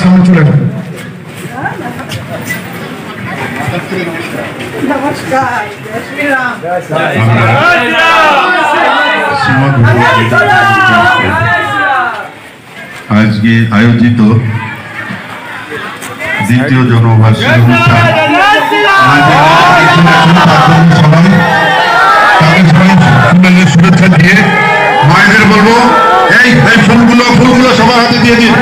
সামনে চলে যাবে। নমস্কার, জয় শ্রীরাম। আজকে আয়োজিত দ্বিতীয় জনবার্ষিকী অনুষ্ঠান শুভেচ্ছা দিয়ে মায়েদের বলবো এই ফুলগুলো সবার হাতে দিয়ে দিন।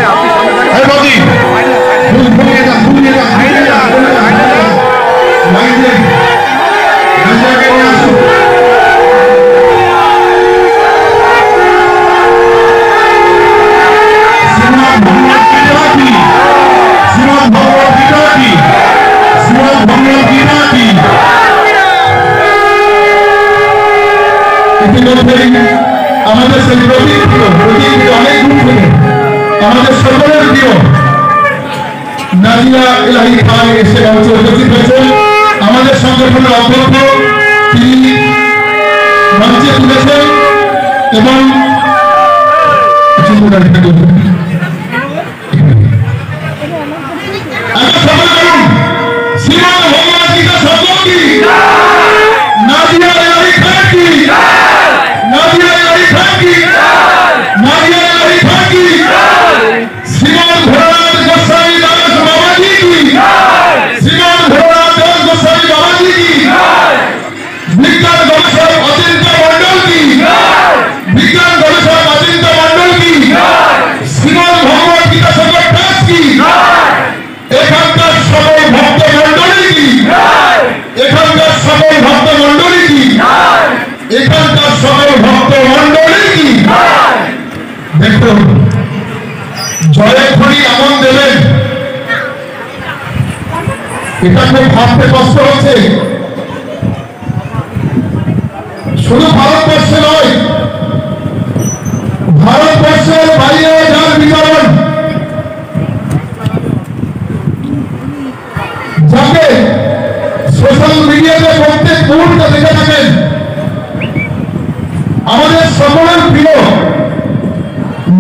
আমাদের সেই প্রতীক অনেক দূর থেকে আমাদের সকলের প্রিয় নাজিয়া ইলাহি খান এসে মঞ্চে উপস্থিত হয়েছেন। আমাদের সংগঠনের অধ্যক্ষ তিনি মঞ্চে তুলেছেন এবং নাজিয়া ইলাহি খান কি নাজিয়া ইলাহি খান কি নাজিয়া ইলাহি খান কি শ্রীমান ভোলানাথ গোস্বামী দাস বাবাজি কি শ্রীমান ভোলানাথ দাস গোস্বামী বাবাজি কি বিজ্ঞান গবেষক অচিন্ত মন্ডল কি বিজ্ঞান গবেষক অচিন্ত মন্ডল কি শ্রীমান ভগবত গীতা সংকট দাস কি এখানকার সকল ভক্ত মন্ডলী কি এখানকার সকল ভক্ত মন্ডলী কি এখানকার সকল ভক্ত মন্ডলী কি দেখুন জয়ধ্বনি এমন দেবেন এটা খুব ভাবতে কষ্ট হচ্ছে। শুধু ভারতবর্ষে নয়, ভারতবর্ষের বাইরে যার বিতরণ, যাকে সোশ্যাল মিডিয়াতে প্রত্যেক মুহূর্তে দেখে থাকেন, আমাদের সকলের প্রিয়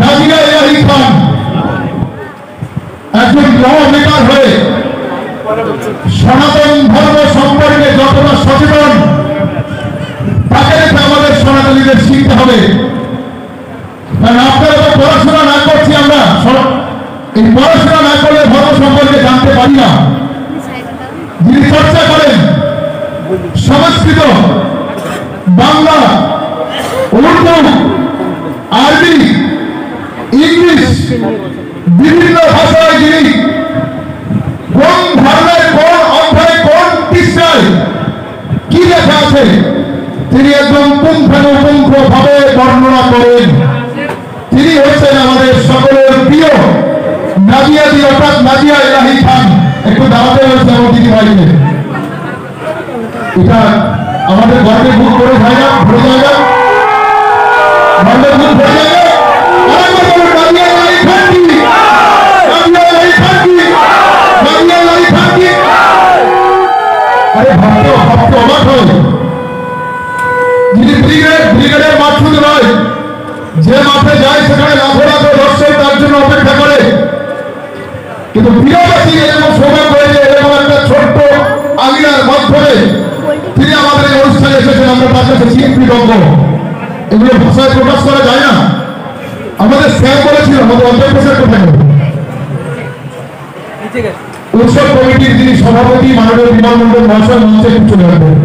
নাজিয়া ইলাহি খান একজন ল মেকার হয়ে সনাতন ধর্ম সম্পর্কে যতটা সচেতন, তাকে দেখে আমাদের সনাতনীদের শিখতে হবে। কারণ আপনারা তো পড়াশোনা না করছি, আমরা এই পড়াশোনা না করলে ধর্ম সম্পর্কে জানতে পারি না। যিনি চর্চা করেন সংস্কৃত, বাংলা, উর্দু, আরবি, ইংলিশ, বিভিন্ন ভাষায় যিনি কোন ধর্মের কোন অধ্যায় কোন পৃষ্ঠায় কি লেখা আছে তিনি একদম পুঙ্খানুপুঙ্খ ভাবে বর্ণনা করেন। তিনি হচ্ছেন আমাদের সকলের প্রিয় নাজিয়া দি অর্থাৎ নাজিয়া ইলাহি খান। একটু দাঁড়াতে হয়েছে আমার দিদি ভাইকে, এটা আমাদের গর্বে বুক করে যায় না, ভরে যায় না, গর্বে বুক ভরে যায় না। আরে ভক্ত ভক্ত অবাক হয়, যিনি ব্রিগেডের মাঠ শুধু নয়, যে মাঠে যায় সেখানে লাখো লাখো দর্শক তার জন্য অপেক্ষা করে, কিন্তু বিরাবাসী এরকম সৌভাগ্য হয়েছে এরকম একটা ছোট্ট আঙিনার মাধ্যমে তিনি আমাদের এই অনুষ্ঠানে এসেছেন। আমরা তার কাছে কৃতজ্ঞ। এগুলো ভাষায় প্রকাশ করা যায় না। আমাদের স্যার বলেছিল, আমাদের অধ্যক্ষ স্যার কোথায় উৎসব কমিটির যিনি সভাপতি মাননীয় বিমানবন্দর মহাশয় মঞ্চে চলে আসবেন।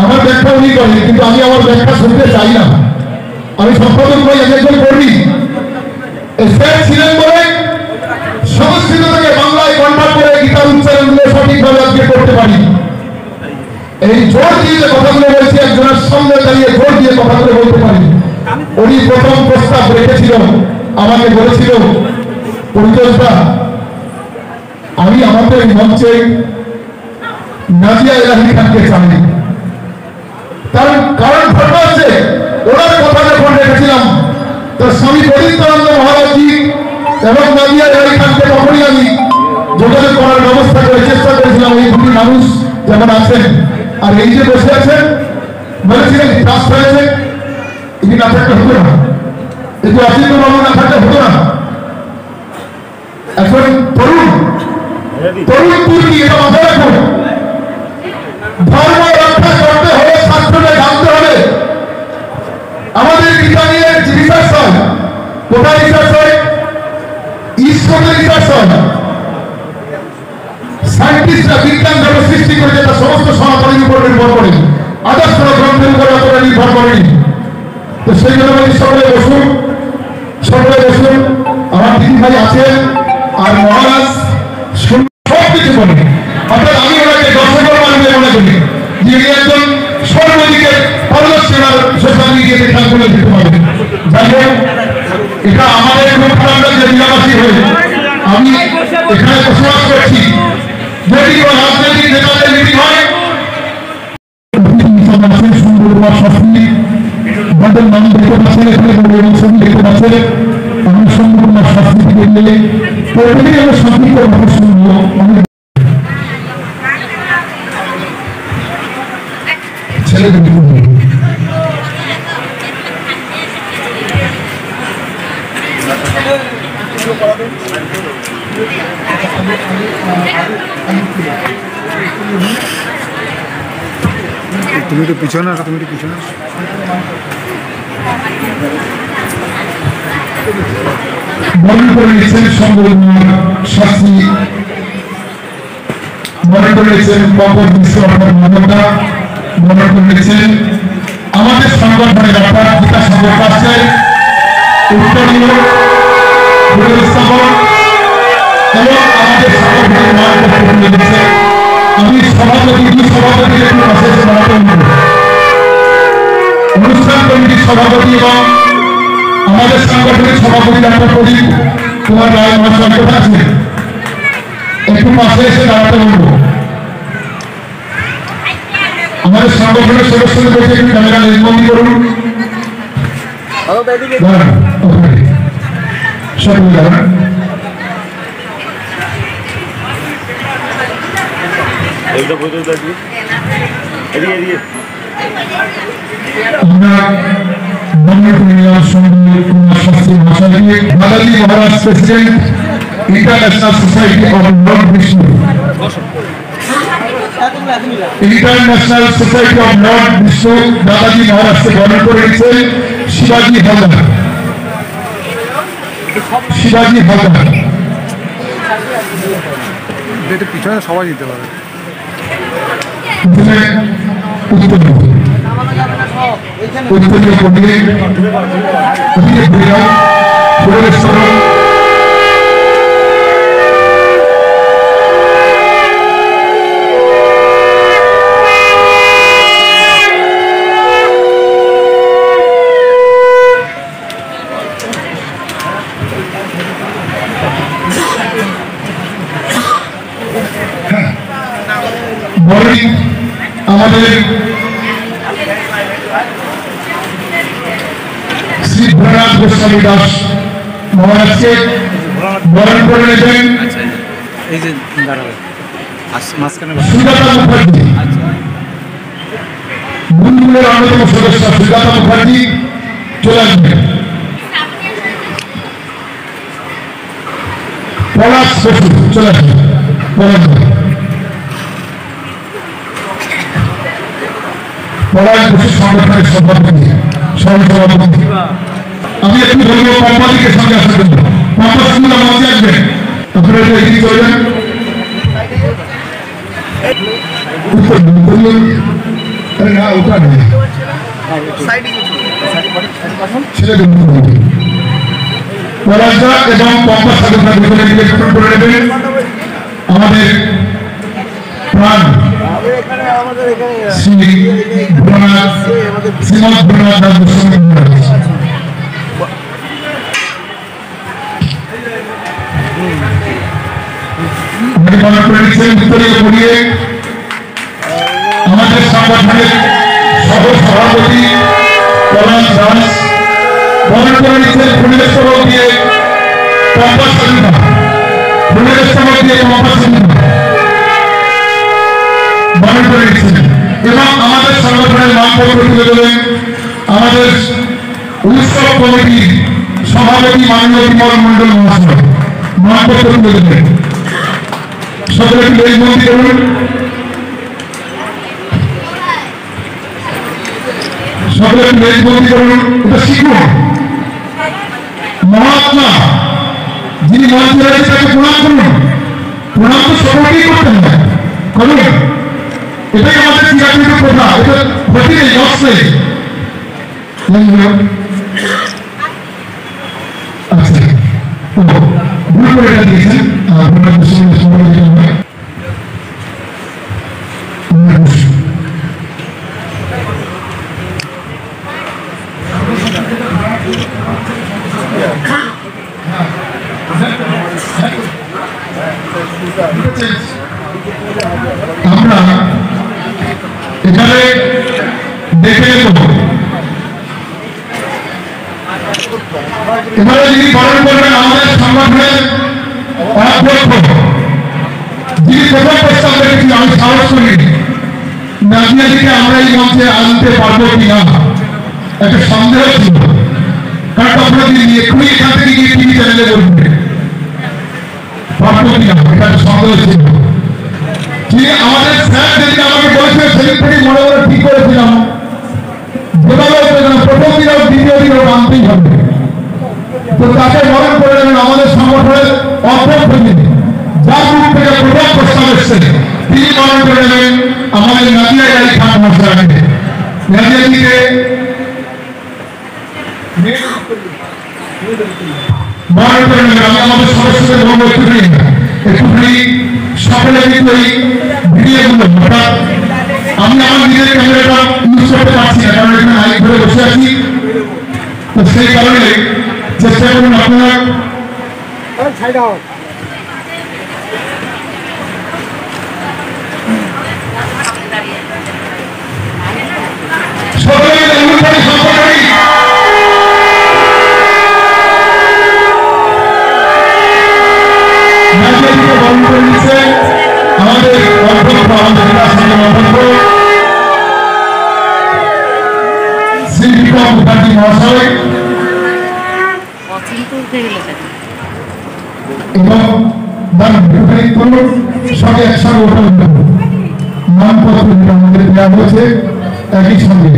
আমার ব্যাখ্যা উনি করেন, কিন্তু আমি আমার ব্যাখ্যা শুনতে চাই না। আমি সম্পাদক হই, একজন কর্মী। স্যার ছিলেন বলে সংস্কৃত থেকে বাংলায় কনভার্ট করে গীতার উচ্চারণগুলো সঠিকভাবে আজকে করতে পারি। এই জোর দিয়ে যে কথাগুলো বলছি, একজনের সামনে দাঁড়িয়ে জোর দিয়ে কথাগুলো বলতে পারি। উনি প্রথম প্রস্তাব রেখেছিল, আমাকে বলেছিল পরিচয়টা আমি আমাদের মঞ্চে নাজিয়া ইলাহি খানকে চাই। কারণ ঘটনা হচ্ছে ওনার কথা যখন রেখেছিলাম, তার স্বামী প্রদীপ্তানন্দ মহারাজজি এবং নাজিয়া ইলাহি খানকে তখনই আমি যোগাযোগ করার ব্যবস্থা করে চেষ্টা করেছিলাম। এই দুটি মানুষ যেমন আছেন আর এই যে বসে আছেন, বলেছিলেন ট্রাস্ট হয়েছে, ইনি না থাকতে হতো না। এই যে অচিন্ত বাবু না থাকলে হতো না। এখন তরুণ তুর্কি, এটা মাথায় রাখুন। ধর্ম রক্ষা করতে হলে শাস্ত্রকে জানতে হবে। আমাদের গীতা নিয়ে রিসার্চ হয়, কোথায় রিসার্চ হয়? ইস্কনে রিসার্চ হয়। সায়েন্টিস্টরা বিজ্ঞান যত সৃষ্টি করেছে তা সমস্ত সনাতনীর উপর নির্ভর করে, আদর্শ গ্রন্থের উপর অতটা নির্ভর করেনি। তো সেই জন্য সকলে বসুন, সকলে বসুন। আমার দিদি ভাই আছেন আর মহারাজ সব কিছু বলেন। অর্থাৎ আমি ওনাকে দর্শকের মানুষে মনে করি যে উনি একজন সর্বদিকে পারদর্শী সোশ্যাল মিডিয়াতে খেলাধুলো দিতে পারবেন। যাই হোক, এটা আমাদের খুব খারাপ লাগছে জেলাবাসী হয়ে। আমি এখানে বসবাস করছি, যদি কোনো রাজনৈতিক নেতাদের মিটিং হয় সুন্দর শাস্তি আমাদের নাম দেখতে পাচ্ছেন, এখানে ছবি দেখতে পাচ্ছেন। আমি সুন্দর শাস্তি থেকে গেলে প্রত্যেকেই আমরা শান্তিকে ভাবে শুনবো। ছেলেদের তুমি তো পিছনে আসো, তুমি তো পিছনে আসো। বরণ করে নিচ্ছেন সম্বলনার শাস্তি, বরণ করে নিচ্ছেন পপর বিশ্ব অর্থাৎ মমতা, বরণ করে নিচ্ছেন আমাদের সংগঠনের অর্থাৎ বিকাশ সংগঠন আছে উত্তরীয় পুনরস্থাপন এবং আমাদের সংগঠনের মান পত্র দিচ্ছে। আমি সভাপতি একটু পাশে এসে দাঁড়াতে অনুরোধ। অনুষ্ঠান কমিটির সভাপতি এবং আমাদের সংগঠনের সভাপতি ডক্টর প্রদীপ কুমার রায় মহাশয় কোথায় আছে? একটু পাশে এসে দাঁড়াতে অনুরোধ। আমাদের সংগঠনের সদস্যদের বলছে একটু ক্যামেরা লেনবন্দি করুন। সকলে দাঁড়ান। Balaji Maharaj president international society of Lord Vishnu, international society of Lord Vishnu Dadaji মহারাজকে বরণ করে দিচ্ছেন শিবাজি হালদার। শিবাজি হালদার পিছনে সবাই দিতে পারে। উত্তরীয় পন্ডিত আমাদের শ্রী ভোলানাথ গোস্বামী দাস মহারাজকে বরণ করে নেবেন সুজাতা মুখার্জি, বুলবুলের অন্যতম সদস্য সুজাতা মুখার্জি চলে আসবেন। পলাশ বসু চলে আসবেন। পলাশ বসু সংগঠনের সভাপতি সহসভাপতি। আমি একটু বলবো পম্পাদিকে সঙ্গে আসার জন্য। পম্পা সুন্দর মঞ্চে আসবেন, আপনারা একটু এগিয়ে চলবেন। না ওটা নেই, ছেলেদের পলাশদা এবং পম্পা সাধকরা দুজনে নির্বাচন করে নেবেন। আমাদের প্রাণ শ্রী ভোলানাথ শ্রীমৎ ভোলানাথ দাস গোস্বামী মহারাজ। বরণ করে নিচ্ছেন উত্তরীয় পড়িয়ে আমাদের সংগঠনের সহ সভাপতি পলাশ দাস। বরণ করে নিচ্ছেন ফুলের স্তবক দিয়ে পম্পা সাধুকা, ফুলের স্তবক দিয়ে পম্পা সাধুকা বরণ করে নিচ্ছেন। এবং আমাদের সংগঠনের নামপত্র তুলে দেবেন আমাদের উৎসব কমিটির সভাপতি মাননীয় বিমল মন্ডল মহাশয় মহাপত্র তুলে দেবেন। সকলে একটু মেজবন্দি করুন। সকলে একটু মেজবন্দি করুন। এটা শিখুন। মহাত্মা যিনি মঞ্চে রয়েছে তাকে প্রণাম করুন। প্রণাম তো সকলকেই করতে হয়, করুন। এটাই আমাদের চিরাচরিত প্রথা। এটা ক্ষতি নেই, লস নেই। আচ্ছা, ভুল করে এটা দিয়েছেন। আপনার আমরা এখানে দেখে নেব। এবারে যিনি বরণ করবেন আমাদের সংগঠনের অধ্যক্ষ, যিনি প্রথম প্রস্তাব রেখেছি, আমি সাহস করি নাজিয়াদিকে আমরা এই মঞ্চে আনতে পারবো কিনা একটা সন্দেহ ছিল, কারণ তখন তিনি এক্ষুনি এখান থেকে গিয়ে টিভি চ্যানেলে বলবে পারবো কিনা, এটা সন্দেহ ছিল। তিনি আমাদের স্যার যেদিন আমাকে বলেছিল সেদিন থেকে মনে মনে ঠিক করেছিলাম যেভাবে প্রথম দিন হোক দ্বিতীয় দিন হোক আনতেই হবে। তো তাকে বরণ করে নেবেন আমাদের সংগঠনের অধ্যক্ষ, যিনি যার মুখ থেকে প্রথম প্রস্তাব এসছে তিনি বরণ করে নেবেন আমাদের নাজিয়া আলী খান মহাশয়কে। নাজিয়াদিকে বরণ করে নেবেন। আমি আমাদের সদস্যদের বলবো একটুখানি সকলে কিন্তু এই ভিডিওগুলো, অর্থাৎ আমি আমার নিজের ক্যামেরাটা ইউজ করতে পারছি না, কারণ এখানে মাইক ধরে বসে আছি। তো সেই কারণে চেষ্টা করুন আপনারা সকলে অনুষ্ঠানে সফল করি। আমাদের অধ্যক্ষ, আমাদের অধ্যক্ষ শ্রী বিক্রম মুখার্জি মহাশয় এবং সঙ্গে একসঙ্গে ওঠা নামপত্র আমাদের দেওয়া হয়েছে একই সঙ্গে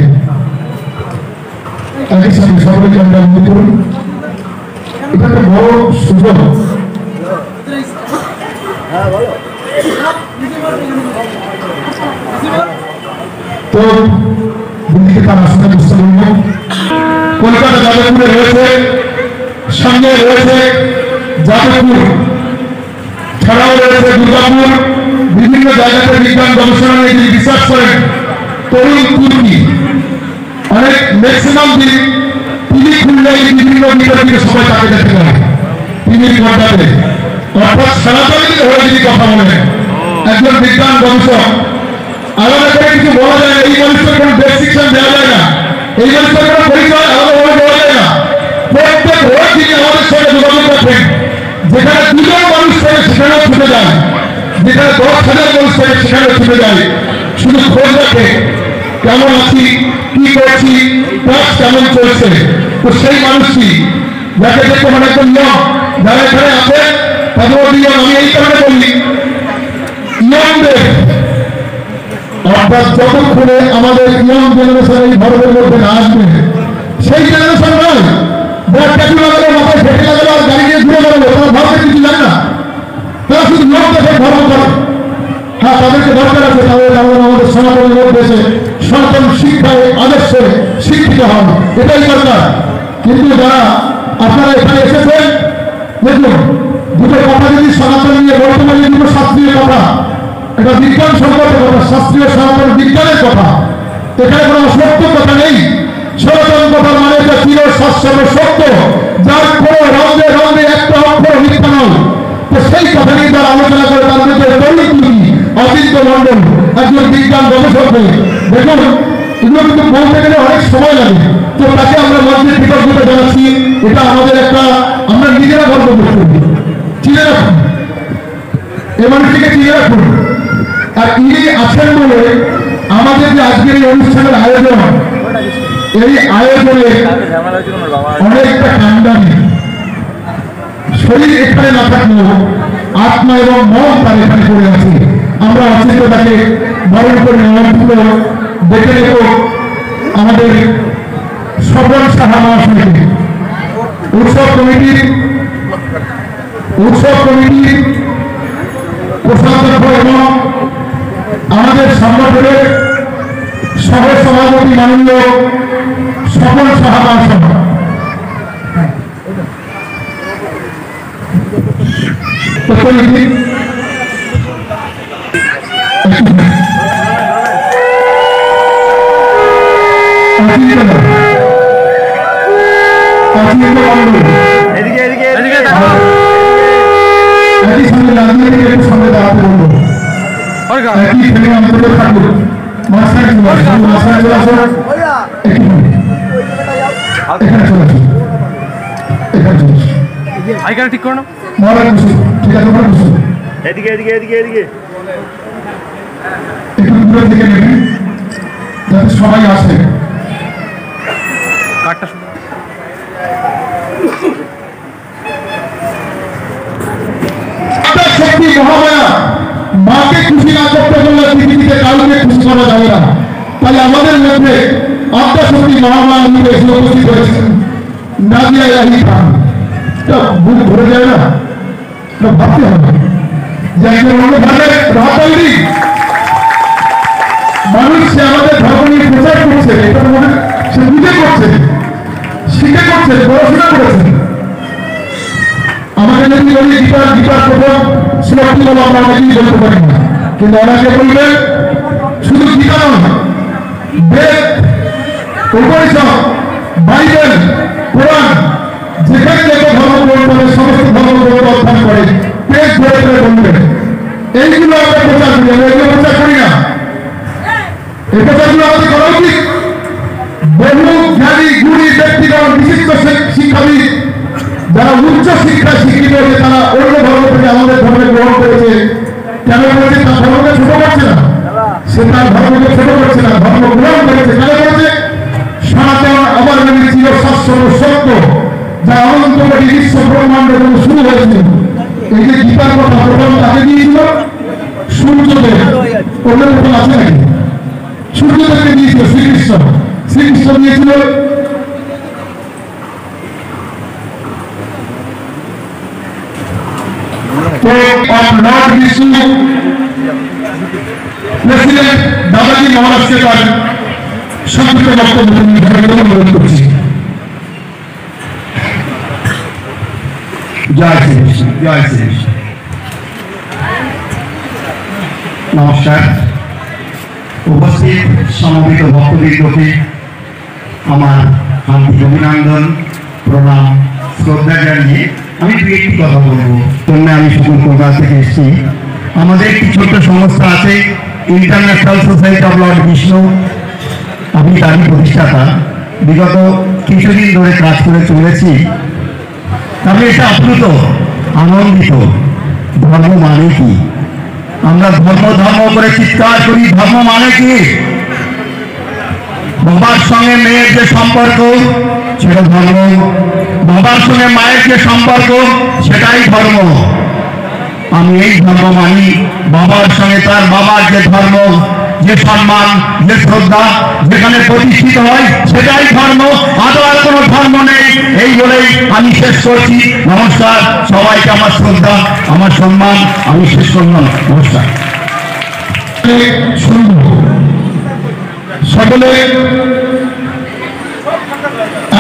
সকলকে আমরা মনে করুন। এটা একটা বড় সুযোগ। তো দিল্লিতে তার আসনে বুঝতে পারব। কলকাতা যাদবপুরে রয়েছে, সঙ্গে রয়েছে যাদবপুর, ছাড়াও রয়েছে দুর্গাপুর। বিভিন্ন জায়গাতে বিজ্ঞান গবেষণা নিয়ে যিনি রিসার্চ করেন তরুণ তুর্কি, অনেক ম্যাক্সিমাম দিন তিনি খুললে বিভিন্ন বিতর্কিত সবাই তাকে দেখতে পারে টিভির পর্দাতে, অর্থাৎ সনাতনী হয়ে যদি কথা বলেন একজন বিজ্ঞান গবেষক। আলাদা করে কিছু বলা যায় না, এই মানুষের কোনো ডেসক্রিপশন দেওয়া যায় না, এই মানুষের কোনো পরিচয় আলাদাভাবে দেওয়া যায় না। প্রত্যেক রোজ তিনি আমাদের সঙ্গে যোগাযোগ রাখেন। যেখানে 2 জন মানুষ থাকে সেখানেও ছুটে যায়, যেখানে 10,000 মানুষ থাকে সেখানেও ছুটে যায়, শুধু খোঁজ রাখে কেমন আছি, কি করছি, কাজ কেমন চলছে। তো সেই মানুষটি যাকে দেখতে মানে একটা নিয়ম, যারা এখানে আছে তাদের নিয়ম, আমি এই কারণে বলি নিয়মদের, অর্থাৎ যতক্ষণে আমাদের ইয়ং জেনারেশন এই ভারতের মধ্যে না আসবে, সেই জেনারেশন নয় যারা ট্যাটু লাগালো, মাথায় ফেটে লাগালো আর গাড়ি নিয়ে ঘুরে বেড়ালো, তারা ভারতের কিছু জানে না, তারা শুধু লোক দেখে ধর্ম করে। হ্যাঁ, তাদেরকে দরকার আছে, তাদের আমাদের সনাতনের মধ্যে এসে সনাতন শিক্ষায় আদর্শে শিক্ষিত হন, এটাই দরকার। কিন্তু যারা আপনারা এখানে এসেছেন, দেখুন দুটো কথা যদি সনাতন নিয়ে বর্তমানে দুটো শাস্ত্রীয় কথা, এটা বিজ্ঞান সম্পর্ক কথা, শাস্ত্রীয় সনাতন বিজ্ঞানের কথা, এখানে কোনো অসত্য কথা নেই। সনাতন কথা মানে এটা চির শাশ্বত সত্য, যার কোনো রঙে রঙে একটা অক্ষর মিথ্যা নয়। তো সেই কথা নিয়ে যারা আলোচনা করে তার মধ্যে অচিন্ত মন্ডল একজন বিজ্ঞান গবেষক। দেখুন এগুলো কিন্তু বলতে গেলে অনেক সময় লাগে, তো তাকে আমরা মঞ্চে কৃতজ্ঞতা জানাচ্ছি। এটা আমাদের একটা, আমরা নিজেরা গর্ব করতে চিনে রাখুন, এ মানুষটিকে চিনে রাখুন। আর ইনি আছেন বলে আমাদের যে আজকের এই অনুষ্ঠানের আয়োজন, এই আয়োজনে অনেকটা কান্ডানি শরীর এখানে না থাকলেও আত্মা এবং মন তার এখানে পড়ে আছে। আমরা অচিন্ততাকে বরণ করে নেওয়ার দেখে নেব আমাদের সফল সাহা মহাশয়কে। উৎসব কমিটির কোষাধ্যক্ষ এবং আমাদের সংগঠনের সহ সভাপতি মাননীয় সফল সাহা মহাশয়। আইকার ঠিক করো না এদিকে এদিকে এদিকে এদিকে একটু দূরে থেকে নেবেন যাতে সবাই আসে। কার্ডটা শক্তি মহামায়া মাকে খুশি না করতে পারলে পৃথিবীতে কাউকে খুশি করা যাবে না। তাই আমাদের মধ্যে আত্মা শক্তি মহামায়া রূপে এসে উপস্থিত হয়েছেন নাদিয়া ইয়াহি খান। বুক ভরে যায় না, ভাবতে হবে যে একজন অন্য ধর্মের রাহাতালি মানুষ সে আমাদের ধর্ম নিয়ে প্রচার করছে, এটা মনে সে বুঝে করছে, শিখে করছে, পড়াশোনা করেছে। আমাকে যদি বলি গীতার প্রথম শ্লোকটি বলো, আমরা অনেকেই বলতে পারি না, কিন্তু ওনাকে বলবেন শুধু গীতা নয়, বেদ, উপনিষদ, বাইবেল, কোরআন, যেখানে যত ধর্মগ্রন্থ হবে সমস্ত ধর্মগ্রন্থ অধ্যয়ন করে পেট ধরে ধরে বলবেন। এইগুলো আমরা প্রচার করি, আমরা এগুলো প্রচার করি না। এই প্রচারগুলো আমাদের করা উচিত। বহু জ্ঞানী গুণী ব্যক্তিগণ বিশিষ্ট শিক্ষাবিদ যারা উচ্চ শিক্ষায় শিক্ষিত হয়েছে তারা অন্য ধর্ম থেকে আমাদের ধর্মে গ্রহণ করেছে। কেন করেছে? তার ধর্মকে ছোট করছে না, সে তার ধর্মকে ছোট করছে না, ধর্ম গ্রহণ করেছে। কেন করেছে? সনাতন আমার নবীর চির শাশ্বত সত্য যা অনন্ত কোটি বিশ্ব ব্রহ্মাণ্ডের জন্য শুরু হয়েছিল। এই যে গীতার কথা প্রথম তাকে দিয়েছিল সূর্যদেব, অন্য প্রথম আছে নাকি? সূর্যদেবকে দিয়েছিল শ্রীকৃষ্ণ, শ্রীকৃষ্ণ দিয়েছিল লর্ড বিষ্ণু। প্রেসিডেন্ট দাদাজি মহারাজকে তার সংক্ষিপ্ত বক্তব্য অনুরোধ করছি। জয় শ্রীকৃষ্ণ, জয় শ্রীকৃষ্ণ। নমস্কার। উপস্থিত সমবেত ভক্তবৃন্দকে আমার আন্তরিক অভিনন্দন, প্রণাম, শ্রদ্ধা জানিয়ে আমি দু একটি কথা বলবো। আমি সুকুল কলকাতা থেকে এসেছি। আমাদের একটি ছোট্ট সংস্থা আছে, international society of Lord Vishnu. আমি তারই প্রতিষ্ঠাতা। বিগত কিছুদিন ধরে কাজ করে চলেছি। আমি এটা আপ্লুত, আনন্দিত। ধর্ম মানে কি? আমরা ধর্ম ধর্ম করে চিৎকার করি, ধর্ম মানে কি? বাবার সঙ্গে মেয়ের যে সম্পর্ক সেটা ধর্ম, বাবার সঙ্গে মায়ের যে সম্পর্ক সেটাই ধর্ম। আমি এই ধর্ম মানি। বাবার সঙ্গে তার বাবার যে ধর্ম, যে সম্মান, যে শ্রদ্ধা যেখানে প্রতিষ্ঠিত হয় সেটাই ধর্ম, আর কোনো ধর্ম নেই। এই বলেই আমি শেষ করছি। নমস্কার সবাইকে, আমার শ্রদ্ধা, আমার সম্মান, আমি শেষ করলাম। নমস্কার। সকলে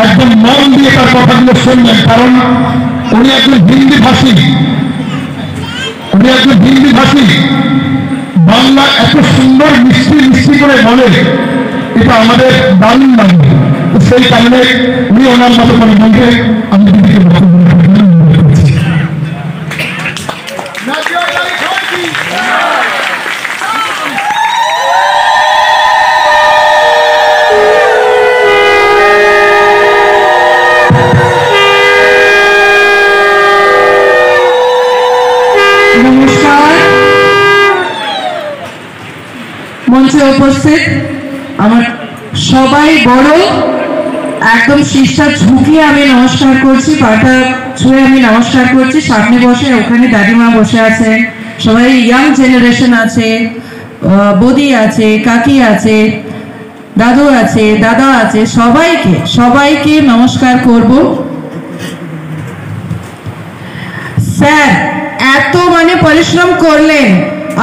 একদম মন দিয়ে তার কথাগুলো শুনবেন, কারণ উনি একজন হিন্দি ভাষী। বাংলা এত সুন্দর মিষ্টি মিষ্টি করে বলে, এটা আমাদের দারুণ লাগে। সেই কারণে উনি ওনার মতো করে বলতে আমি দিদিকে বক্তব্য করছি। মঞ্চে উপস্থিত আমার সবাই বড় একদম শিষ্টার ঝুঁকিয়ে আমি নমস্কার করছি, পাটা ছুঁয়ে আমি নমস্কার করছি। সামনে বসে, ওখানে দাদিমা বসে আছে, সবাই ইয়াং জেনারেশন আছে, বৌদি আছে, কাকি আছে, দাদু আছে, দাদা আছে, সবাইকে সবাইকে নমস্কার করব। স্যার এত মানে পরিশ্রম করলেন,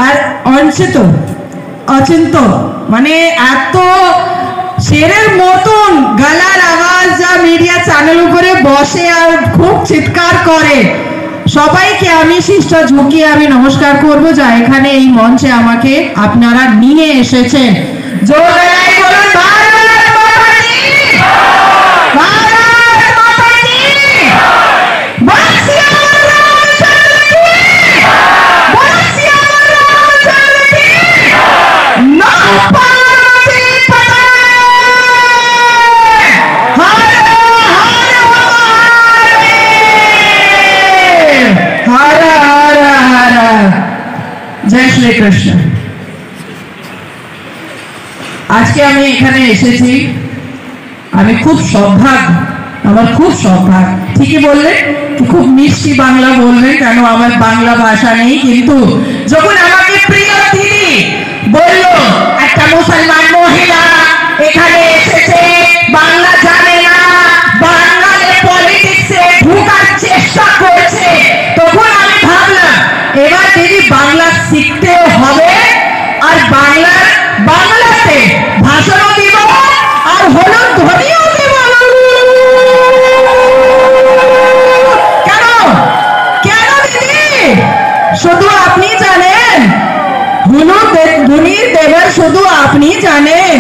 আর অচিন্ত মানে এত শেরের মতন গলার আওয়াজ যা মিডিয়া চ্যানেল উপরে বসে আর খুব চিৎকার করে, সবাইকে আমি শিষ্টা ঝুঁকিয়ে আমি নমস্কার করব যা এখানে এই মঞ্চে আমাকে আপনারা নিয়ে এসেছেন। জোরে বলুন ভারত মাতা কি ভারত মাতা কি বলছি আমার রামচন্দ্র কি বলছি আমার রামচন্দ্র কি না পার্বতী পতে হর হর হর হর হর। জয় শ্রী কৃষ্ণ। আজকে আমি এখানে এসেছি, আমি খুব সৌভাগ্য, আমার খুব সৌভাগ্য। ঠিকই বললেন, খুব মিষ্টি বাংলা বলবেন, কেন আমার বাংলা ভাষা নেই, কিন্তু যখন আমাকে প্রিয় দিদি বলল একটা মুসলমান মহিলা এখানে এসেছে, বাংলা জানে না, বাঙালি পলিটিক্সে ঢোকার চেষ্টা করছে, তখন আমি ভাবলাম এবার দিদি বাংলা শিখতেও হবে, আর বাংলাতে ভাষণও দিব, আর হলো ধ্বনিও দিব। কেন কেন দিদি? শুধু আপনি জানেন, ধ্বনির দেবের শুধু আপনি জানেন,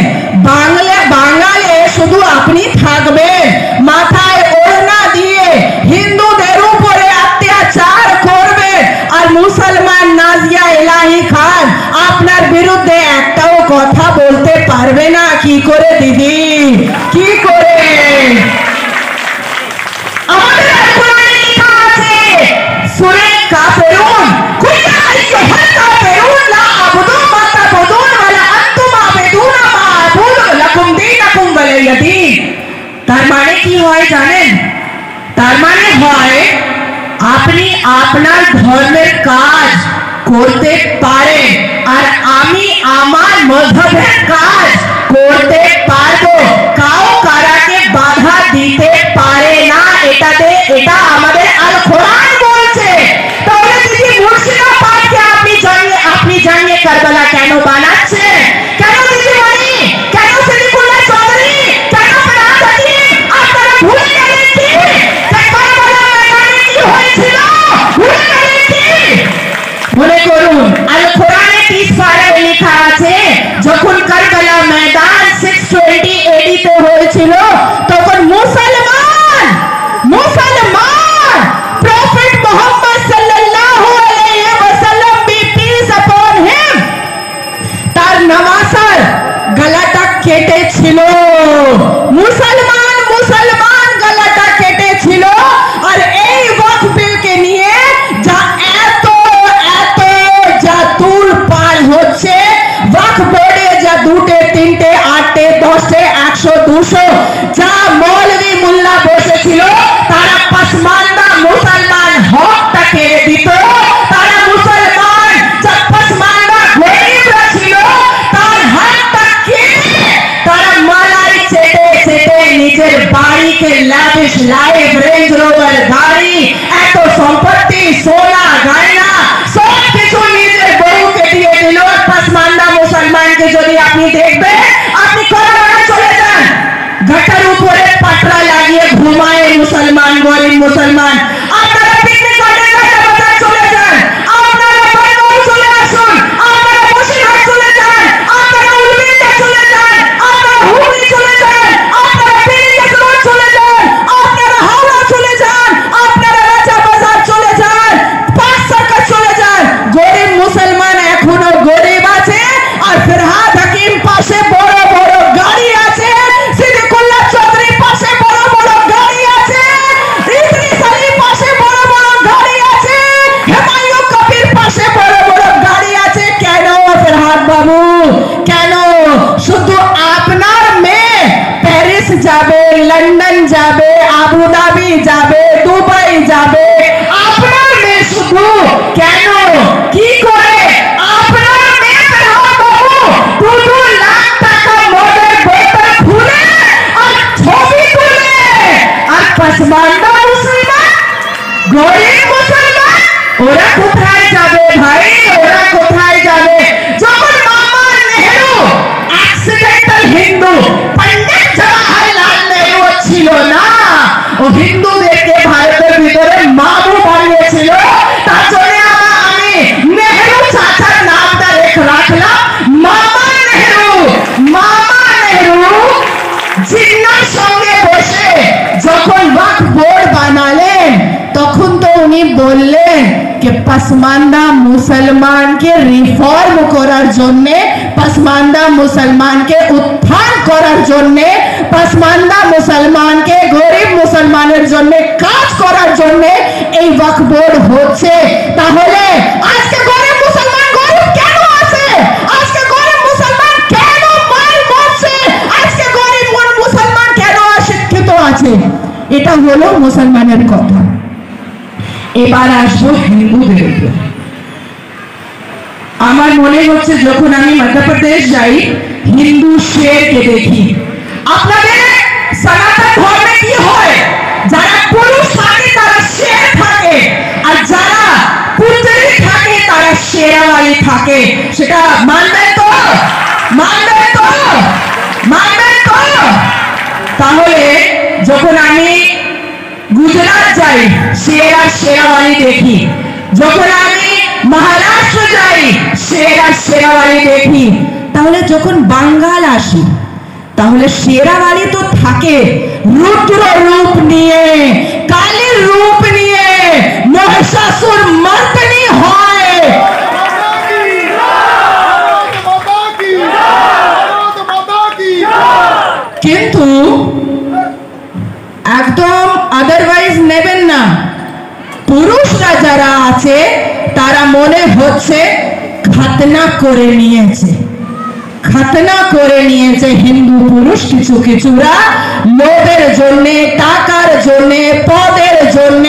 বাঙালি শুধু আপনি থাকবেন, মাথায় ওড়না দিয়ে হিন্দুদের উপরে অত্যাচার করবেন, আর মুসলমান নাজিয়া ইলাহি খান আপনার বিরুদ্ধে একটাও কথা বলতে পারবে না। কি করে দিদি, কি করে? আমাদের কোরআনে লেখা আছে সূরা কাফিরুন, কুল ইয়া আইয়ুহাল কাফিরুন লা আ'বুদু মা তা'বুদুন ওয়া লা আনতুম আ'বুদুনা মা আ'বুদু লাকুম দীনুকুম ওয়ালিয়া দীন। তার মানে কি হয় জানেন? তার মানে হয় আপনি আপনার ধর্মের কাজ করতে পারেন, আর আমি আমার মযহবের কাজ করতে পারবো, কাউকে বাধা দিতে পারে না। এটা আমাদের আল কোরআন বলছে। তাহলে দিদি মুর্শিদাবাদকে আপনি জানিয়ে কারবালা কেন বানাচ্ছেন? কেন দিদি বলি, কেন সলিমুল্লাহ চৌধুরী, কেন ফরহাদ হাকিম? আপনারা ভুলে গেলেন কি কারবালা ময়দানে কি হয়েছিল? ভুলে গেলেন কি? মনে করুন, আল কোরআনে 30 পারায় লেখা আছে যখন কারবালা ময়দান 620 এডিতে হয়েছিল, তখন মুসলমান প্রফেট মুহাম্মদ সাল্লাল্লাহু আলাইহি ওয়াসাল্লাম বি পিস আপন হিম, তার নামাজের গলাটা কেটেছিল। মুসলমান গলাটা কেটেছিল। আর এই ওয়াকফ বিলকে নিয়ে যা এত যা তুল পাল হচ্ছে, ওয়াকফ বোর্ডে যা 2টে 3টে 8টে 10টে 100 200 যা মৌলভী মোল্লা বসেছিল, তারা পসমানদা মুসলমান হকটা কেড়ে দিত। তারা মুসলমান যা পসমানদা গরিবরা ছিল, তার হকটা কেড়ে তারা মালাই চেটে নিজের বাড়িকে লাভিশ লাইফ রেঞ্জ রোভার গাড়ি, এত সম্পত্তি, সোনা গয়না সব কিছু নিজের বউকে দিয়ে দিল। পসমানদা মুসলমানকে যদি আপনি দেখবেন, আপনি কলকাতা চলে যান, ঘাটের উপরে পাটরা লাগিয়ে ঘুমায় মুসলমান, গরিব মুসলমান। আপনারা পিকনিক করতে চলে যান, আপনারা বেঙ্গল চলে আসুন, আপনারা বসিরহাট চলে যান, আপনারা উলবেড়িয়া চলে যান, আপনারা হুগলি চলে যান, আপনারা বেরিয়াত রোড চলে যান, আপনারা হাওড়া চলে যান, আপনারা রাজা বাজার চলে যান, পাঁচ সার্কাস চলে যান, গরিব মুসলমান এখনো গরিব আছে। আর ফরহাদ হাকিম পাশে বড় বড় গাড়ি আছে, সিদ্দিকুল্লাহ চৌধুরী পাশে বড় বড় গাড়ি যাবে, দুবাই যাবে, আপনার মেয়ে শুধু কেন কি করে আপনার মেয়ে দুটো লাখ টাকা মদের বোতল খুলে আর ছবি তুলে আর পসমানদা মুসলমান গরিব মুসলমান ওরা কোথায় যাবে ভাই, ওরা কোথায় যাবে? যখন মামা নেহেরু অ্যাক্সিডেন্টাল হিন্দু, পণ্ডিত জওহরলাল নেহেরু ছিল না, ও হিন্দুদেরকে ভারতের ভিতরে মামু বানিয়েছিল। তার জন্য আমি নেহেরু চাচার নামটা রাখলাম মামা নেহেরু। মামা নেহেরু জিন্নার সঙ্গে বসে যখন ওয়াকফ বোর্ড বানালেন তখন তো উনি বললেন कि पसमानदा मुसलमान के रिफॉर्म करार जोन्ने, पसमानदा मुसलमान के उत्थान करार जोन्ने, पसमानदा मुसलमान के गरीब मुसलमानेर जोन्ने काज करार जोन्ने এই ওয়াকফ বোর্ড হচ্ছে। তাহলে আজকে গরিব মুসলমান গরিব কেন আছে? আজকে গরিব মুসলমান কেন মার মরছে? আজকে গরিব মুসলমান কেন অশিক্ষিত আছে? এটা হলো মুসলমানের কথা। এবার আসবো হিন্দুদের উপর। আমার মনে হচ্ছে যখন আমি মধ্যপ্রদেশ যাই হিন্দু শেরকে দেখি। আপনাদের সনাতন ধর্মে কি হয়? যারা পুরুষ থাকে তারা শের থাকে, আর যারা পুত্রী থাকে তারা শেরাওয়ালি থাকে। সেটা মানবেন তো? মানবেন তো? মানবেন তো? তাহলে যখন আমি গুজরাট যাই শের আর শেরাওয়ালি দেখি, যখন আমি মহারাষ্ট্র যাই শের আর শেরাওয়ালি দেখি, তাহলে যখন বাঙ্গাল আসি তাহলে শেরাওয়ালি তো থাকে রুদ্র রূপ নিয়ে, কালীর রূপ নিয়ে, মহিষাসুর মর্দিনী হয়। কিন্তু একদম আদারওয়াইজ নেবেন না। পুরুষরা যারা আছে তারা মনে হচ্ছে খাতনা করে নিয়েছে, খাতনা করে নিয়েছে হিন্দু পুরুষ কিছু কিছুরা লোভের জন্য, টাকার জন্য, পদের জন্য,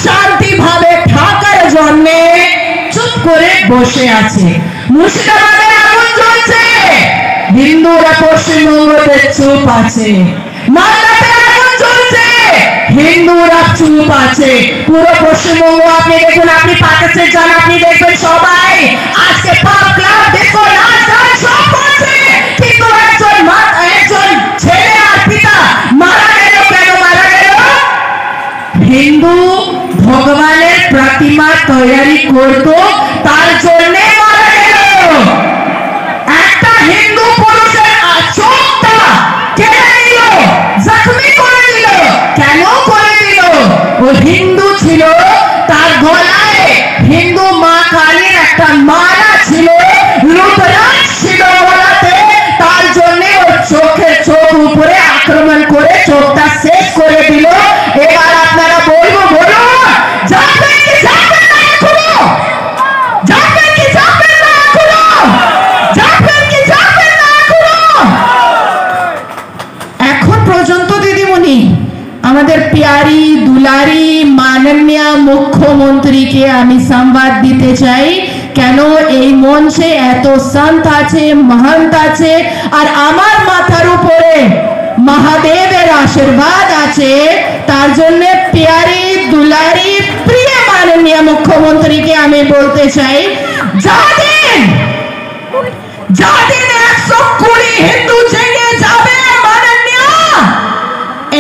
শান্তিভাবে থাকার জন্য চুপ করে বসে আছে। মুর্শিদাবাদে আগুন জ্বলছে, হিন্দুরা পশ্চিমবঙ্গতে চুপ আছে। মালদাতে আগুন জ্বলছে, হিন্দুরা চুপ আছে। পুরো পশ্চিমবঙ্গ আপনি দেখুন, আপনি পাকাচ্ছে যান, আপনি দেখবেন সবাই আজকে পাপ ক্লাব দেখো নাচ গান সব করছে, কিন্তু একজন ছেলে আর পিতা মারা গেল। কেন মারা গেল? হিন্দু ভগবানের প্রতিমা তৈরি করতো তার জন্য মারা গেল। একটা হিন্দু পুরুষের চোখটা কেড়ে নিল, জখমি করে দিল। কেন করে দিল? ও হিন্দু ছিল, তার গলায় হিন্দু মা কালীর একটা মালা ছিল, রুদ্রাক্ষ ছিল গলাতে, তার জন্য ওর চোখের চোখ উপরে আক্রমণ করে চোখটা শেষ করে দিল। এবার আপনারা বলবো, বলুন যাবেন কি যাবেন না? এখনো যাবেন কি যাবেন না? এখনো যাবেন কি যাবেন না? এখনো এখন পর্যন্ত দিদিমণি আমাদের প্যারি দুলারি মাননীয় মুখ্যমন্ত্রীকে আমি সংবাদ দিতে চাই, কেন এই মঞ্চে এত সন্ত আছে, মহন্ত আছে, আর আমার মাথার উপরে মহাদেবের আশীর্বাদ আছে। তার জন্য প্যারি দুলারি প্রিয় মাননীয় মুখ্যমন্ত্রীকে আমি বলতে চাই, যাদিন 120 হিন্দু জেগে যাবে মাননীয়,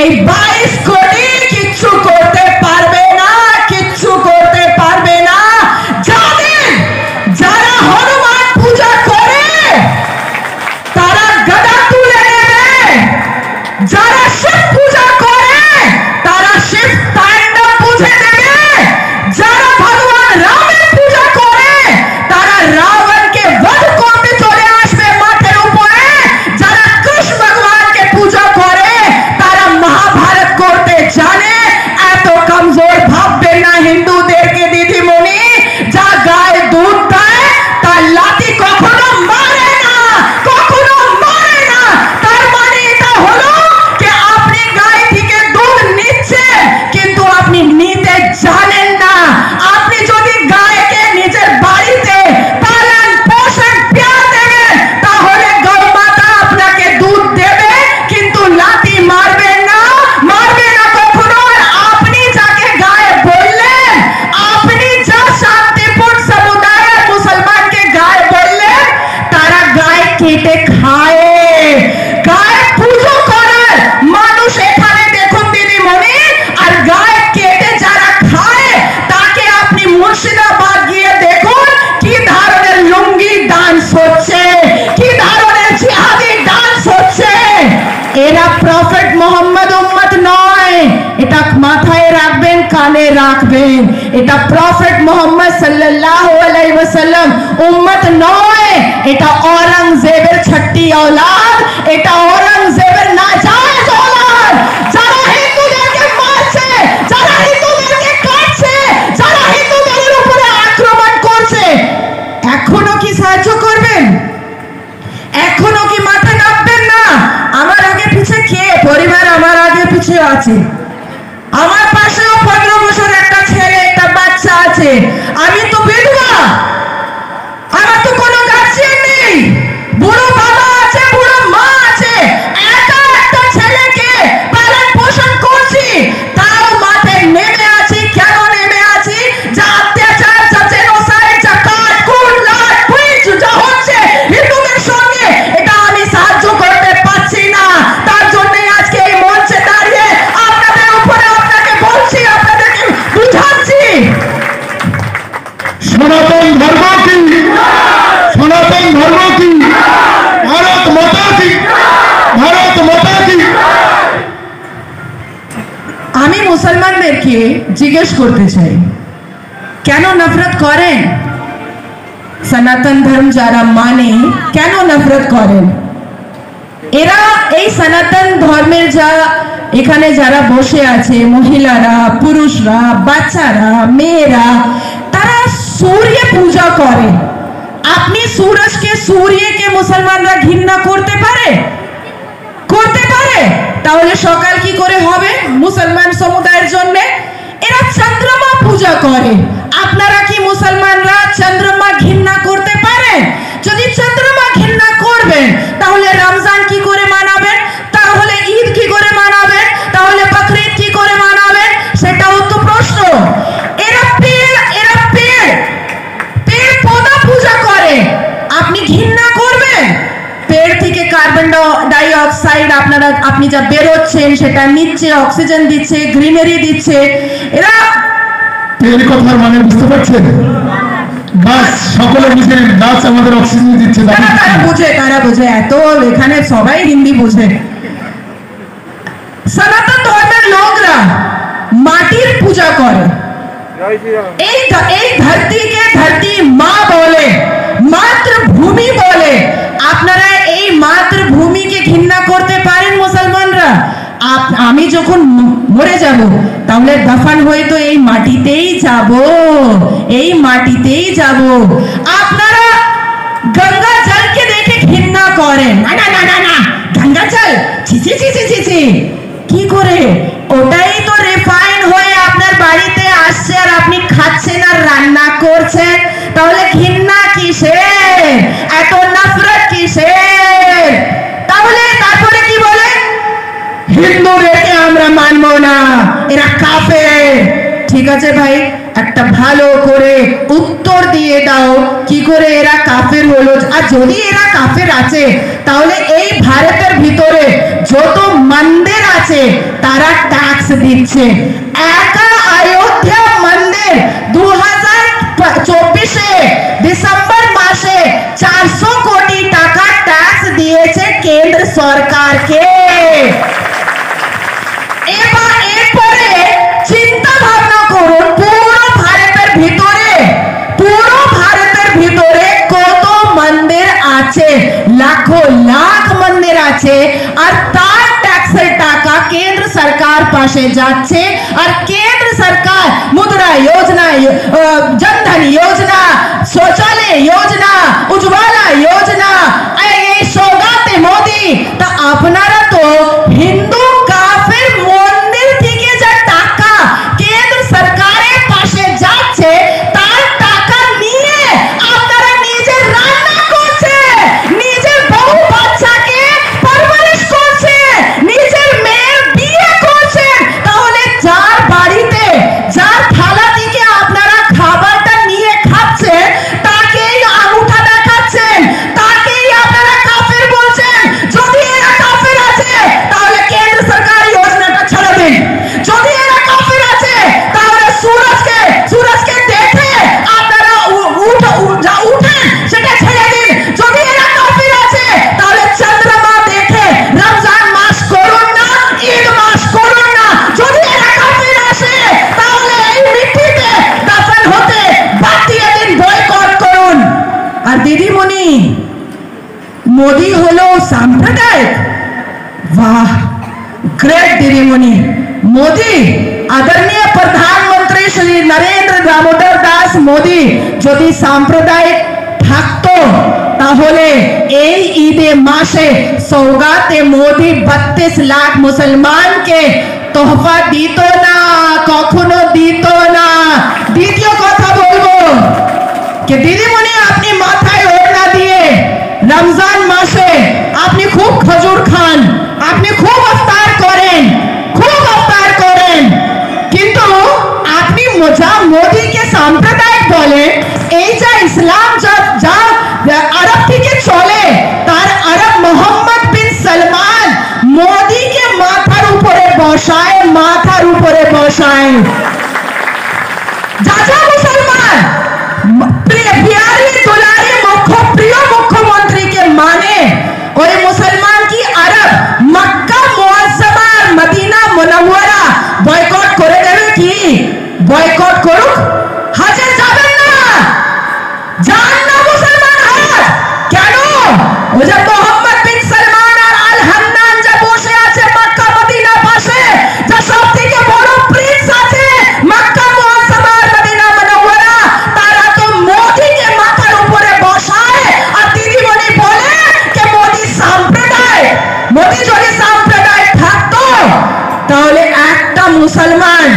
এই 22 কোটি কিচ্ছু করতে পারবে না, কিচ্ছু করতে পারবে না। যারা হনুমান পূজা করে তারা গদা তুলে নেবে, যারা শিব পূজা করে তারা শিব তাণ্ডব বুঝে নেবে, যারা ভগবান রামের পূজা করে তারা রাবণকে বধ করতে চলে আসবে মাঠের উপরে, যারা কৃষ্ণ ভগবানকে পূজা করে তারা মহাভারত করতে জানে। এত কমজোর ভাববেন না হিন্দুদেরকে দিদিমণি। যা গায়ে দুধ দেয় তার লাঠি কখনো মারে না, কখনো মারে না। তার মানে এটা হলো যে আপনি গায়ে থেকে দুধ নিচ্ছেন কিন্তু মনে রাখবেন, এটা প্রফেট মোহাম্মদ সাল্লাল্লাহু আলাইহি ওয়াসাল্লাম উম্মত নয়, এটা औरंगजेबের ছটি औलाद, এটা औरंगजेबের নাজায়েজ औलाद, যারা হিন্দুদেরকে মারছে, যারা হিন্দুদেরকে কাটছে, যারা হিন্দুদের উপরে আক্রমণ করছে, এখনো কি সাহায্য করবেন? এখনো কি মাথা নাড়বেন না? আমার আগে পিছে কে পরিবার আমার আগে পিছে আছে, আমার পাশেও 15 বছর একটা ছেলে একটা বাচ্চা আছে, আমি তো বিধবা, আমার তো কোনো গার্জিয়ান নেই, বুড়ো বাবা আছে, বুড়ো মা আছে, একা একটা ছেলেকে পালন পোষণ করছি, তাও মাঠে নেমে আছি। কেন নেমে আছি? যা অত্যাচার, যা জেনোসাইড, যা কাটকুট লাট কুইট যা হচ্ছে হিন্দুদের সঙ্গে, এটা আমি সাহায্য করতে পারছি না। তার জন্য আজকে এই মঞ্চে দাঁড়িয়ে আপনাদের উপরে আপনাকে বলছি, আপনাদেরকে বুঝাচ্ছি। সনাতন ধর্ম কি? সনাতন ধর্ম কি? ভারত মাতা কি? ভারত মাতা কি? আমি মুসলমানদেরকে জিজ্ঞেস করতে চাই, কেন নফরত করেন? সনাতন ধর্ম যারা মানে কেন নফরত করেন? এরা এই সনাতন ধর্মের এখানে যারা বসে আছে, মহিলারা, পুরুষরা, বাচ্চারা, মেয়েরা, তারা সূর্য পূজা করে। আপনি সূর্যকে মুসলমানরা ঘৃণা করতে পারে? করতে পারে? তাহলে সকাল কি করে হবে মুসলমান সমুদায়ের জন্য? এরা চন্দ্রমা পূজা করে। আপনারা কি মুসলমানরা চন্দ্রমা ঘৃণা করতে পারেন? যদি চন্দ্রমা ঘৃণা করবেন তাহলে রমজান কি করে মানাবেন? তাহলে ঈদ কি করে মানাবেন? তাহলে বকরিদ কি করে মানাবেন? সেটাও তো প্রশ্ন। এরা পেড় পৌধা পূজা করে, আপনি ঘৃণা করবেন? পেড় থেকে কার্বন ডাই অক্সাইড আপনি যা বেরোচ্ছেন সেটা নিচ্ছে, অক্সিজেন দিচ্ছে, গ্রিনারি দিচ্ছে। এরা এর কথার মানে বুঝতে পারছেন? গাছ সকলে বুঝে, গাছ আমাদের অক্সিজেন দিচ্ছে। তারা বুঝে, এত এখানে সবাই হিন্দি বুঝে। সনাতন ধর্মের লোকরা মাটির পূজা করে। এই ধরতিকে ধরতি মা বলে, মাতৃভূমি বলে। আপনারা এই মাতৃভূমিকে ঘৃণা করতে পারেন মুসলমানরা? আমি যখন মরে যাব তাহলে দফন হয়ে তো এই মাটিতেই যাব, এই মাটিতেই যাব। আপনারা গঙ্গা জলকে দেখে ঘৃণা করেন, না না না না, গঙ্গা জল ছি ছি ছি ছি ছি। কি করে? ওটাই তো রিফাইন হয়ে আপনার বাড়িতে আসছে আর আপনি খাচ্ছেন আর রান্না করছেন, তাহলে ঘৃণা কিসের? এত নফরত কিসের? তাহলে তারপরে কি বলে? হিন্দুদেরকে আমরা মানবো না, এরা কাফের। ঠিক আছে ভাই, একটা ভালো করে উত্তর দিয়ে দাও, কি করে এরা কাফের হলো? আর যদি এরা কাফের আছে তাহলে এই ভারতের ভিতরে যত মন্দির আছে তারা ট্যাক্স দিচ্ছে। একা অযোধ্যা মন্দির 2024 ডিসেম্বর মাসে 400 কোটি টাকা ট্যাক্স দিয়েছে কেন্দ্র সরকারকে। এরপরে চিন্তা ভাবনা করুন, পুরো ভারতের ভিতরে কত মন্দির আছে? লাখো লাখ মন্দির আছে, আর তার ট্যাক্সের টাকা কেন্দ্র সরকার পাশে যাচ্ছে। আর কেন্দ্র সরকার মুদ্রা योजना, जनधन योजना, शौचालय योजना, उज्ज्वला योजना, এই সৌগাতে মোদি। তা আপনারা তো হিন্দু কাফের মন্দির থেকে যা টাকা কেন্দ্র সরকারের পাশে যাচ্ছে তার টাকা নিয়ে আপনারা নিজে রান্না করছে, নিজের বউ বাচ্চাকে পরবরিশ করছে, নিজের মেয়ের বিয়ে করছে। তাহলে যার বাড়িতে, যার থালা থেকে আপনারা খাবারটা নিয়ে মোদি হলো সাম্প্রদায়িক। वाह, ग्रेट दीदीमणि। मोदी, आदरणीय प्रधानमंत्री श्री नरेंद्र दामोदर दास मोदी যদি সাম্প্রদায়িক থাকতো তাহলে এই ঈদে মাসে সৌগাতে মোদি 32 লাখ মুসলমানকে তোহফা দিত না, কখনো দিত না। দ্বিতীয় কথা বলবো कि दीदीमणि আপনি মাথায় ওড়না দিয়ে রমজান মাসে আপনি খুব খজুর খান, আপনি খুব ইফতার করেন, কিন্তু আপনি মোদিকে সাম্প্রদায়িক বলে। এই যে ইসলাম যা আরব থেকে চলে, তার আরব মোহাম্মদ বিন সালমান মোদিকে মাথার উপরে বসায়। যা মুসলমান प्यारे दुलारे प्रिय मुख्यमंत्री के माने और मुसलमान की अरब मक्का मुअज्जमा मदीना मुनव्वरा बॉयकॉट करे देवे की बॉयकॉट করুক, হজে যাবেন না, যান না মুসলমান হজ। কেন? ও যে মোহাম্মদ বিন সালমান আর আল হান্নান যে বসে আছে মক্কা মদিনা পাশে, যে সবথেকে বড় প্রিন্স আছে মক্কা মুআজ্জামা মদিনা মুনওয়ারা, তারা তো মোদিকে মাথার উপরে বসায় আর দিদিমণি বলে যে মোদি সাম্প্রদায়িক। মোদি যদি সাম্প্রদায়িক থাকতো তাহলে একটা মুসলমান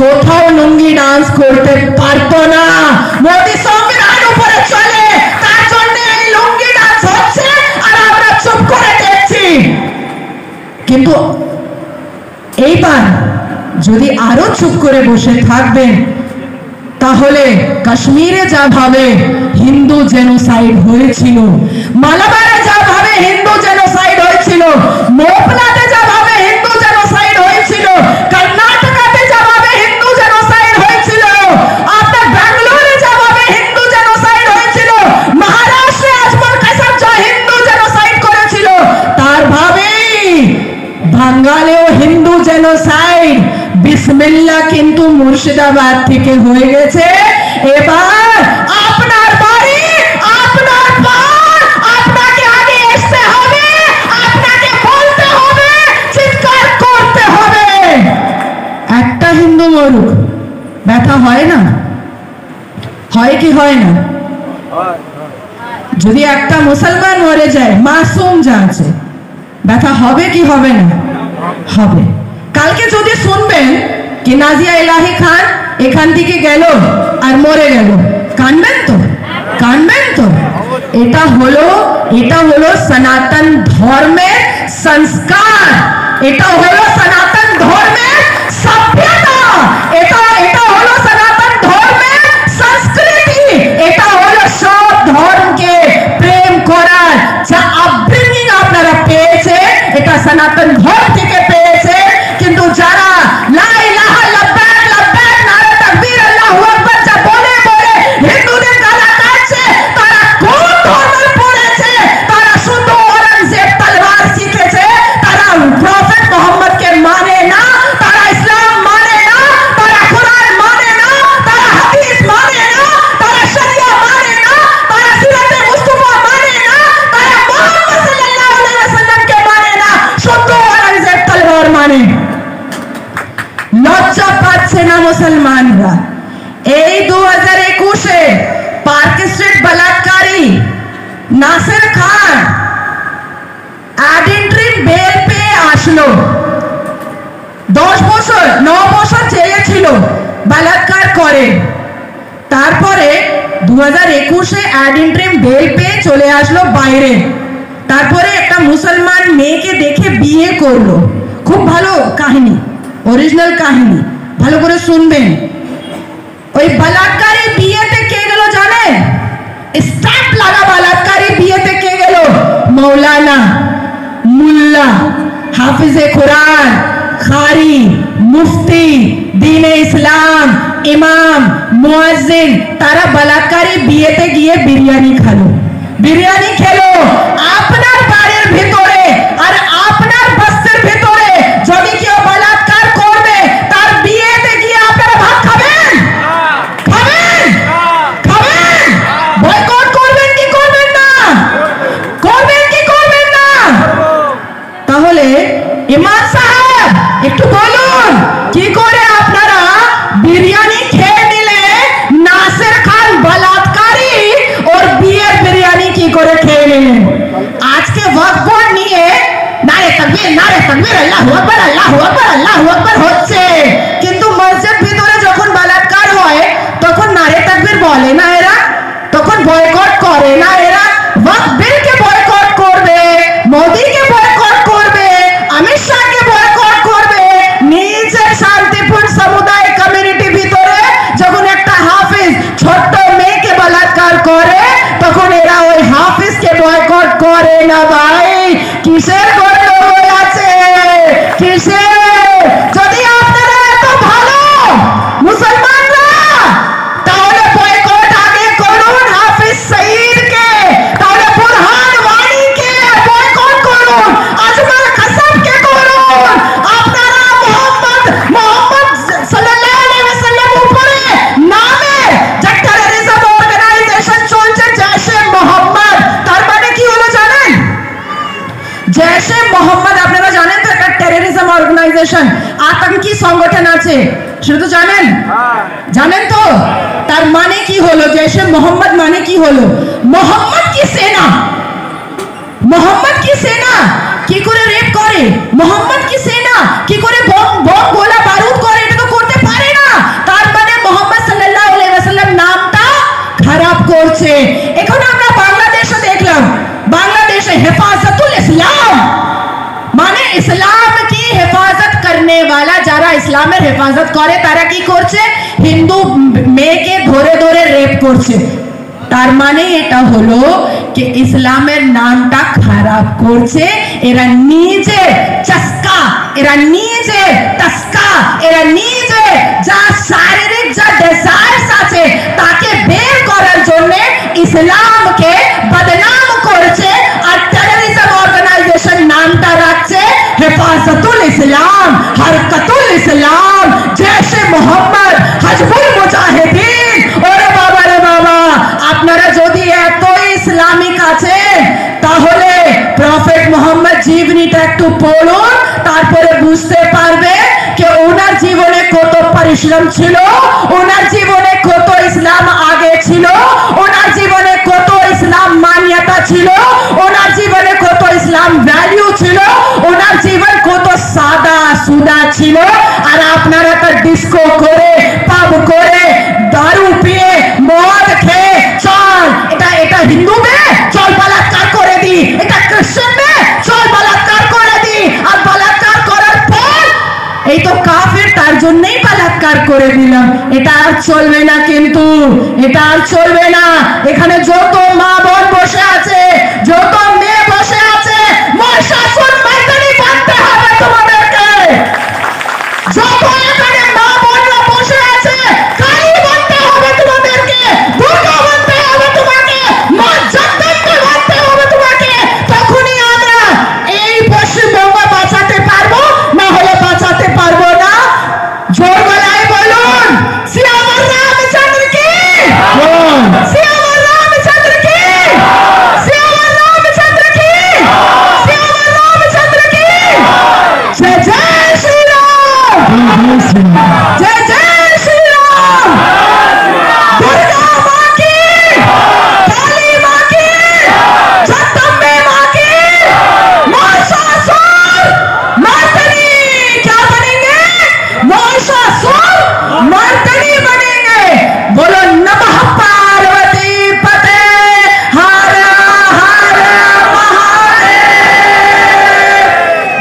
কোথাও লুঙ্গি ডান্স করতে পারতো না। মোদি সংবিধান উপরে চলে, তার জন্য এই লুঙ্গি ডান্স হচ্ছে আর আমরা চুপ করে দেখছি। কিন্তু এইবার যদি আরো চুপ করে বসে থাকবেন তাহলে কাশ্মীরে যা ভাবে হিন্দু জেনোসাইড হয়েছিল, মালাবারে যা ভাবে হিন্দু জেনোসাইড হয়েছিল, মোপলাতে যা ভাবে হিন্দু জেনোসাইড হয়েছিল, কর্ণাটকাতে যা ভাবে হিন্দু জেনোসাইড হয়েছিল, আপনার ব্যাঙ্গালোরে যা ভাবে হিন্দু জেনোসাইড হয়েছিল, মহারাষ্ট্রে আজমল কাসব যা হিন্দু জেনোসাইড করেছিল, তার ভাবেই বাঙ্গালেও হিন্দু জেনোসাইড। বিসমিল্লাহ কিন্তু মুর্শিদাবাদ থেকে হয়ে গেছে। এবার আপনার বাড়ি, আপনার পার, আপনাকে আগে আসতে হবে, আপনাকে বলতে হবে, চিৎকার করতে হবে। একটা হিন্দু মরুক, ব্যথা হয় না? হয় কি হয় না? যদি একটা মুসলমান মরে যায়, মাসুম যা আছে, ব্যথা হবে কি হবে না? হবে। কালকে যদি শুনবেন কি নাজিয়া ইলাহি খান এখান থেকে গেল আর মরে গেল, কানবেন তো? এটা হলো সনাতন ধর্মের সংস্কার, এটা হলো সনাতন ধর্মের সভ্যতা, এটা হলো সনাতন ধর্মের সংস্কৃতি, এটা হলো সব ধর্মকে প্রেম করার যা আপব্রিঙ্গিং আপনারা পেয়েছে, এটা সনাতন ধর্ম থেকে পেয়েছে। কিন্তু যারা লা ইলাহা লাব্বাইক লাব্বাইক নারে তাকবীর আল্লাহু আকবার যা বলে হিন্দুদের গালা কাটছে, তারা কোন ধর্ম পড়েছে? তারা শুধু औरंगजेब তলোয়ার শিখেছে, তারা প্রফেট মোহাম্মদকে মানে না, তারা ইসলাম মানে না, তারা কোরআন মানে না, তারা হাদিস মানে না, তারা শরিয়া মানে না, তারা সিরাতে মুস্তাফা মানে না, তারা মুহাম্মদ সাল্লাল্লাহু আলাইহি ওয়াসাল্লামকে মানে না, শুধু औरंगजेब তলোয়ার মানে। লজ্জা পাচ্ছে না মুসলমানরা? এই 2021-এ পার্ক স্ট্রিট বলাৎকারী নাসির খান অ্যাড ইন্টারিম বেল পেয়ে আসলো। 9 বছর জেলে ছিল, বলাৎকার করে। তারপরে 2021-এ অ্যাড ইন্টারিম বেল পেয়ে চলে আসলো বাইরে। তারপরে একটা মুসলমান মেয়েকে দেখে বিয়ে করলো। খুব ভালো কাহিনী, অরিজিনাল কাহিনী, ভালো করে শুনবেন। ওই বলাৎকারী বিয়েতে কে গেল জানেন? স্ট্যাম্প লাগা বলাৎকারী বিয়েতে কে গেল? মৌলানা, মুল্লা, হাফিজে কোরআন, খারি, মুফতি, দ্বীনে ইসলাম, ইমাম, মুয়াজ্জিন, তারা বলাৎকারী বিয়েতে গিয়ে বিরিয়ানি খেলো। আপনার বাড়ির ভিতরে আর আপনার বস্তির ভিতরে যদি কেউ বলাৎকার করবে, তার বিয়েতে গিয়ে আপনারা ভাত খাবেন? বয়কট করবেন কি করবেন না? করবেন বলে না এরা, তখন বয়কট করে না এরা। ওয়াকফ বিলকে বয়কট করবে, মোদীকে বয়কট করবে, অমিত শাহকে বয়কট করবে। নিজের শান্তিপূর্ণ সমুদায় কমিউনিটি ভিতরে যখন একটা হাফিজ ছোট্ট মেয়েকে বলাৎকার করে, তখন এরা ওই হাফিজকে বয়কট করে না। ভাই কিসের গন্ডগোল আছে, কিসের? যদি আপনারা এত ভালো মুসলমানরা, তাহলে বয়কট আগে করুন হাফিজ সঈদকে, তাহলে বুরহান ওয়ানিকে বয়কট করুন, আজমল কাসাবকে করুন। আপনারা মোহাম্মদ সাল্লাল্লাহু আলাইহি ওয়াসাল্লাম উপরে নামে যে টেররিজম অর্গানাইজেশন চলছে জৈশে মোহাম্মদ, তার মানে কি হলো জানেন? জৈশে মোহাম্মদ আপনারা জানেন তো একটা টেররিজম অর্গানাইজেশন, আতঙ্কি সংগঠন আছে, সেটা তো জানেন? জানেন তো? তার মানে কি হলো? জৈশে মোহাম্মদ মানে কি হলো? মোহাম্মদ কি সেনা, মোহাম্মদ কি সেনা কি করে রেপ করে, মোহাম্মদ কি সেনা কি করে বম গোলা বারুদ করে, এটা তো করতে পারে না। তার মানে মোহাম্মদ সাল্লাল্লাহু আলাইহি ওয়াসাল্লাম নামটা খারাপ করছে। এখন আমরা বাংলাদেশে দেখলাম, বাংলাদেশে হেফাজতুল ইসলাম মানে ইসলাম কি হেফাজত করনে वाला, যারা ইসলামের হেফাজত করে তারা কি করছে? হিন্দু মেয়েকে ধরে ধরে রেপ করছে। তার মানে এটা হলো যে ইসলামের নামটা খারাপ করছে। এরা নিজে চস্কা, এরা নিজে তস্কা, এরা নিজে যা শারীরিক যা ডিজায়ারস আছে তাকে বের করার জন্য ইসলামকে বদনাম করছে, আর টেররিজম অর্গানাইজেশন নামটা রাখছে হেফাজতুল ইসলাম, হরকতুল ইসলাম, জৈশে মোহাম্মদ, হিজবুল মুজাহিদিন। ওরে বাবা রে বাবা, আপনারা যদি এতই ইসলামিক আছে তাহলে প্রফেট মোহাম্মদ জীবনীটা একটু পড়ুন, তারপরে বুঝতে পারবে যে ওনার জীবনে কত পরিশ্রম ছিল, ওনার জীবনে কত ইসলাম আগে ছিল, ওনার জীবনে কত ইসলাম মান্যতা ছিল, ওনার জীবনে কত ইসলাম ভ্যালু ছিল, ওনার জীবন কত সাদা সুদা ছিল। আর আপনারা তো ডিস্কো করে, পাব করে, দারু পিয়ে, মদ খেয়ে, চল এটা হিন্দু মেয়ে, চল বলাৎকার করে দি, এটা খ্রিস্টান মেয়ে, চল বলাৎকার করে দি। আর বলাৎকার করার পর এই তো কাফের, তার জন্যই বলাৎকার করে দিলাম। এটা আর চলবে না, কিন্তু এটা আর চলবে না। এখানে যত মা বোন বসে আছে, যত মেয়ে বসে আছে, মহিষাসুর মর্দিনী বানতে হবে তোমাদেরকে। যত এখানে মা বোনরা বসে আছে, কালী বানতে হবে তোমাদেরকে, দুর্গা বানতে হবে তোমাকে, মা জগদম্বে বানতে হবে তোমাকে। তখনই আমরা এই পশ্চিমবঙ্গ বাঁচাতে পারবো, না হলে বাঁচাতে পারবো না। জোর গলায় বলুন শ্রীরাম রামচন্দ্র কি, শ্রীরাম রামচন্দ্র কি, শ্রীরাম রামচন্দ্র কি, শ্রীরাম রামচন্দ্র কি। জয় জয় শ্রীরাম, জয় জয় শ্রীরাম। দুর্গা মা কি, কালী মা কি, জগদম্বে মা কি, महिषासुर मर्दिनी क्या बनेंगे? महिषासुर मर्दिनी बनेंगे। बोलो नमः पार्वती पते, हर हर महादेव।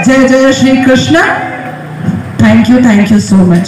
जय जय Shri Krishna. Thank you so much.